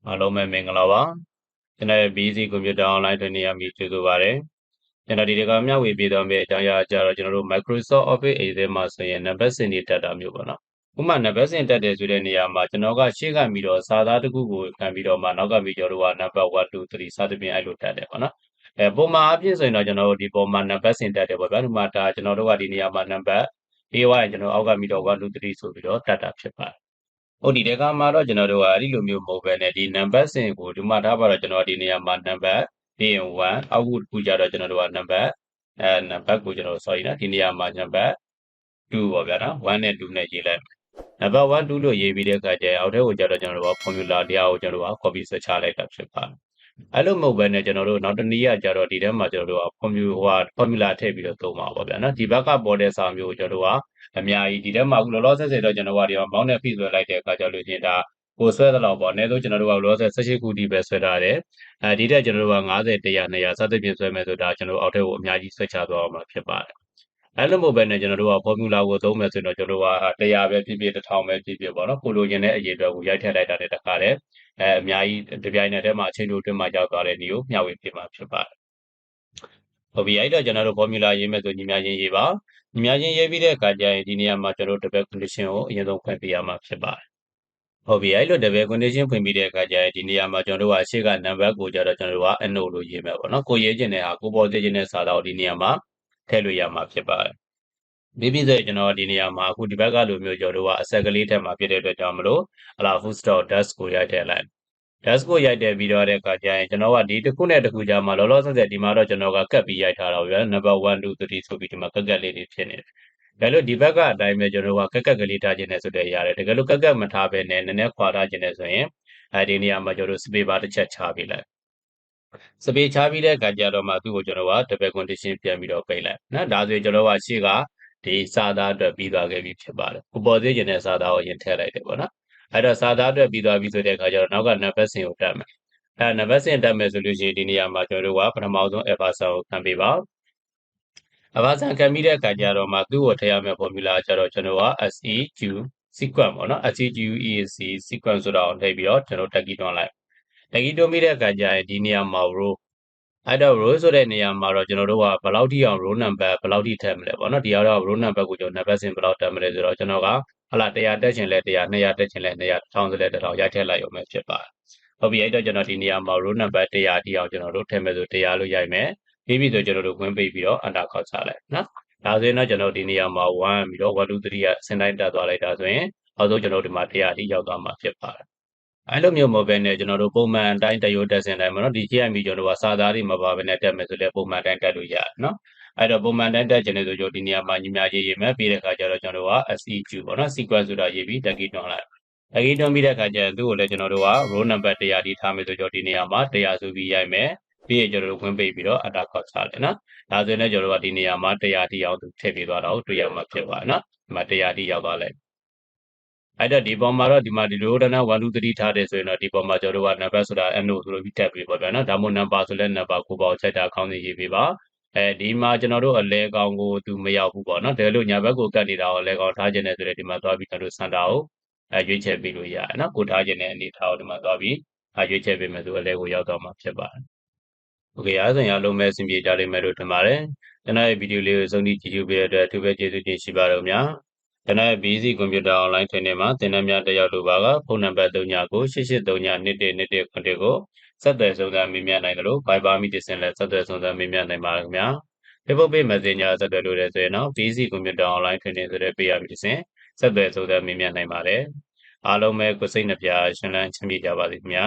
အားလုံးပဲမင်္ဂလာပါကျွန်တော်ရဲ့ BC Computer Online Training ရမိကျေးဇူးပါတယ်ကျွန်တော်ဒီတခါမျှဝေပေးသွားမယ့်အကြောင်းအရာကြတော့ကျွန်တော်တို့ Microsoft Office Excel မှာဆိုရင်နံပါတ်စင်တွေတက်တာမျိုးပေါ့နော်ဥပမာနံပါတ်စင်တက်တယ်ဆိုတဲ့နေရာမှာကျွန်တော်ကရှေ့ကပြီးတော့စာသားတစ်ခုကိုခံပြီးတော့မှနောက်ကပြီးကျွန်တော်တို့ကနံပါတ်1 2 3စသဖြင့်အဲ့လိုတက်တယ်ပေါ့နော်ပုံမှန်အဖြစ်ဆိုရင်တော့ကျွန်တော်တို့ဒီပုံမှန်နံပါတ်စင်တက်တယ်ပေါ့ဗျာဒီမှာဒါကျွန်တော်တို့ကဒီနေရာမှာနံပါတ်ပေးသွားရင်ကျွန်တော်အောက်ကပြီးတော့1 2 3ဆိုပြီးတော့တက်တာဖြစ်ပါတယ်ဟုတ်ဒီကမှာတော့ကျွန်တော်တို့ကအဲ့ဒီလိုမျိုးမဟုတ်ပဲねဒီနံပါတ်စင်ကိုဒီမှာထားပါတော့ကျွန်တော်ဒီနေရာမှာနံပါတ်ပြီးရင်1အောက်ခုကြတော့ကျွန်တော်တို့ကနံပါတ်ကိုကျွန်တော် sorry နော်ဒီနေရာမှာနံပါတ်2ပေါ့ဗျာနော်1နဲ့2နဲ့ရေးလိုက်နံပါတ်1 2လို့ရေးပြီးတဲ့အခါကျရင်အောက်ထဲကိုကြတော့ကျွန်တော်တို့က formula တရားကိုကျွန်တော်တို့က copy ဆွဲချလိုက်တာဖြစ်ပါတယ်အဲ့လိုမဟုတ်ပဲねကျွန်တော်တို့နောက်တစ်နည်းကကြတော့ဒီထဲမှာကျွန်တော်တို့က formula ထည့်ပြီးတော့သုံးပါပေါ့ဗျာနော်ဒီဘက်ကပေါ်တဲ့စာမျိုးကိုကျွန်တော်တို့ကအများကြီးဒီထဲမှာအခုလောလောဆယ်တော့ကျွန်တော်ကဒီမှာ mouse နဲ့ဖိဆွဲလိုက်တဲ့အခါကျလို့ချင်းဒါကိုဆွဲသလောက်ပေါ့အနည်းဆုံးကျွန်တော်တို့ကလောလောဆယ်18ခုဒီပဲဆွဲထားတယ်ဒီတက်ကျွန်တော်တို့က90 100 200စသဖြင့်ဆွဲမယ်ဆိုတာကျွန်တော်တို့အောက်ထဲကိုအများကြီးဆွဲချသွားအောင်မှာဖြစ်ပါတယ်အဲ့လိုမဟုတ်ပဲねကျွန်တော်တို့က formula ကိုသုံးမယ်ဆိုတော့ကျွန်တော်တို့က100ပဲဖြစ်ဖြစ်1000ပဲဖြစ်ဖြစ်ပေါ့နော်ကိုလိုချင်တဲ့အရေးအတွက်ကိုရိုက်ထည့်လိုက်တာတဲ့တခါတည်းအများကြီးတပြိုင်နက်တည်းမှာအချိန်တိုအတွင်းမှာရောက်သွားတဲ့နည်းကိုမျှဝေပြမှာဖြစ်ပါတယ်ဟုတ်ပြီအဲ့တော့ကျွန်တော်တို့ formula ရေးမယ်ဆိုညီမချင်းရေးပါညီမချင်းရေးပြီးတဲ့အခါကျရင်ဒီနေရာမှာကျွန်တော်တို့ double condition ကိုအရင်ဆုံးဖွင့်ပြရမှာဖြစ်ပါတယ်ဟုတ်ပြီအဲ့လို double condition ဖွင့်ပြီးတဲ့အခါကျရင်ဒီနေရာမှာကျွန်တော်တို့ကရှေ့က number ကိုကြတော့ကျွန်တော်တို့က no လို့ရေးမယ်ပေါ့နော်ကိုရေးခြင်းတဲ့ဟာကိုပေါ်သေးခြင်းတဲ့စာသားကိုဒီနေရာမှာထည့်လို့ရမှာဖြစ်ပါတယ်ပြီးပြီဆိုရင်ကျွန်တော်ဒီနေရာမှာအခုဒီဘက်ကလိုမျိုးကျွန်တော်တို့ကအဆက်ကလေးထက်မှာဖြစ်တဲ့အတွက်ကြောင့်မလို့ဟလာ full stop dash ကိုရိုက်ထည့်လိုက် dash ကိုရိုက်တယ်ပြီးတော့တဲ့အခါကျရင်ကျွန်တော်ကဒီတစ်ခုနဲ့တစ်ခုကြားမှာလောလောဆယ်ဆယ်ဒီမှာတော့ကျွန်တော်ကကတ်ပြီးရိုက်ထားတာဗျာ number 1 2 3ဆိုပြီးဒီမှာကတ်လေးတွေဖြစ်နေတယ်ဒါလို့ဒီဘက်ကအတိုင်းပဲကျွန်တော်ကကတ်လေးထားခြင်းနဲ့ဆိုတဲ့ရတယ်တကယ်လို့ကတ်မထားဘဲနဲ့နည်းနည်းခွာထားခြင်းနဲ့ဆိုရင်ဒီနေရာမှာကျွန်တော်တို့ space bar တစ်ချက်ချပေးလိုက် space ချပြီးတဲ့အခါကျတော့မှသူ့ကိုကျွန်တော်က double condition ပြန်ပြီးတော့ပိတ်လိုက်နော်ဒါဆိုရင်ကျွန်တော်ကရှေ့ကဒီစာသားအတွက်ပြီးသွားခဲ့ပြီဖြစ်ပါတယ်ကိုပေါ်သေးခြင်းနဲ့စာသားကိုရင်ထည့်လိုက်တယ်ပေါ့နော်အဲ့တော့စာသားအတွက်ပြီးသွားပြီဆိုတဲ့အခါကျတော့နောက်ကနံပါတ်စင်ကိုတက်မယ်နံပါတ်စင်တက်မယ်ဆိုလို့ရှိရင်ဒီနေရာမှာကျွန်တော်တို့ကပထမဆုံး alpha စာကိုခံပေးပါalpha စာခံပြီးတဲ့အခါကျတော့မှသူ့ကိုထည့်ရမယ့် formula ကျတော့ကျွန်တော်က seq sequence ပေါ့နော် sequence sequence ဆိုတာကိုထည့်ပြီးတော့ကျွန်တော်တက်ကြည့်တွန်းလိုက်တက်ကြည့်တွန်းပြီးတဲ့အခါကျရင်ဒီနေရာမှာ row အဲ့တော့ row ဆိုတဲ့နေရာမှာတော့ကျွန်တော်တို့ကဘယ်လောက်ထိအောင် row number ဘယ်လောက်ထိထည့်မလဲပေါ့နော်ဒီကတော့ row number ကိုကျွန်တော်နံပါတ်စင်ဘယ်လောက်တက်မလဲဆိုတော့ကျွန်တော်ကဟလာ100တက်ချင်လဲ100 200တက်ချင်လဲ200 1000ဆိုလဲ1000ရိုက်ထည့်လိုက်ရုံပဲဖြစ်ပါတယ်ဟုတ်ပြီအဲ့တော့ကျွန်တော်ဒီနေရာမှာ row number 100ထိအောင်ကျွန်တော်တို့ထည့်မယ်ဆို100လို့ရိုက်မယ်ပြီးပြီဆိုကျွန်တော်တို့ဝင်ပိတ်ပြီးတော့ enter ခေါက်ချလိုက်နော်ဒါဆိုရင်တော့ကျွန်တော်ဒီနေရာမှာ1ပြီးတော့1 2 3ကစင်တိုင်းတက်သွားလိုက်တာဆိုရင်အောက်ဆုံးကျွန်တော်ဒီမှာ100ထိရောက်သွားမှာဖြစ်ပါတယ်အဲ့လိုမျိုးမဟုတ်ဘဲနဲ့ကျွန်တော်တို့ပုံမှန်အတိုင်းတရိုးတက်စင်တိုင်းမှာနော်ဒီ GMB ကျွန်တော်တို့ကစာသားတွေမပါဘဲနဲ့တက်မယ်ဆိုလည်းပုံမှန်တိုင်းတက်လို့ရတယ်နော်အဲ့တော့ပုံမှန်တိုင်းတက်ခြင်းလေဆိုကျွန်တော်ဒီနေရာမှာညီမကြီးရေးမယ်ပြီးတဲ့အခါကျတော့ကျွန်တော်တို့က SEQ ပေါ့နော် sequence ဆိုတာရေးပြီးတက်ကြည့်တွန်းလိုက်တက်ကြည့်တွန်းပြီးတဲ့အခါကျရင်သူ့ကိုလည်းကျွန်တော်တို့က row number 100ထိထားမယ်ဆိုကျွန်တော်ဒီနေရာမှာ100ဆိုပြီးရိုက်မယ်ပြီးရင်ကျွန်တော်တို့ဝင်ပိတ်ပြီးတော့ enter ခေါက်ချလိုက်နော်ဒါဆိုရင်လည်းကျွန်တော်တို့ကဒီနေရာမှာ100ထိအောင်သူထည့်ပေးသွားတာကိုတွေ့ရမှာဖြစ်ပါနော်ဒီမှာ100ထိရောက်သွားလိုက်အဲ့တော့ဒီပေါ်မှာတော့ဒီမှာဒီလိုတန်း1 2 3ထားတယ်ဆိုရင်တော့ဒီပေါ်မှာကျွန်တော်တို့ကနံပါတ်ဆိုတာ no ဆိုလို့ပြီးတက်ပြီးပေါ့ဗျာနော်ဒါမှမဟုတ်နံပါတ်ဆိုလဲနံပါတ်ကိုပေါ့ချက်တာခေါင်းစဉ်ရေးပေးပါဒီမှာကျွန်တော်တို့အလဲကောင်ကိုသူမရောက်ဘူးပေါ့နော်ဒါလို့ညာဘက်ကိုကတ်နေတာကိုအလဲကောင်ထားခြင်းနဲ့ဆိုတဲ့ဒီမှာသွားပြီးကျွန်တော်တို့စင်တာကိုရွေးချယ်ပေးလို့ရတယ်နော်ကိုထားခြင်းနဲ့အနေထားကိုဒီမှာသွားပြီးရွေးချယ်ပေးမယ်ဆိုအလဲကိုရောက်တော့မှာဖြစ်ပါတယ်โอเคအားလုံးအားလုံးပဲအဆင်ပြေကြလိမ့်မယ်လို့ထင်ပါတယ်ကျွန်တော်ရဲ့ဗီဒီယိုလေးကိုဆုံးဖြတ်ကြည့်ပေးတဲ့အတွက်အထူးပဲကျေးဇူးတင်ရှိပါတော့များကျွန်တော်ရဲ့ BC Computer Online Training မှာသင်တန်းများတက်ရောက်လိုပါကဖုန်းနံပါတ်3998832119ကိုဆက်သွယ်စုံစမ်းမေးမြန်းနိုင်တယ်လို့ Viber မိတ်ဆွေနဲ့ဆက်သွယ်စုံစမ်းမေးမြန်းနိုင်ပါတယ်ခင်ဗျာ Facebook Page Messenger ဆက်သွယ်လို့ရဆိုရင်တော့ BC Computer Online Training ဆိုတဲ့ page အဖြစ်ဆက်သွယ်စုံစမ်းမေးမြန်းနိုင်ပါတယ်အားလုံးပဲကိုယ်စိတ်နှပြရှင်လန်းချမ်းမြေ့ကြပါစေခင်ဗျာ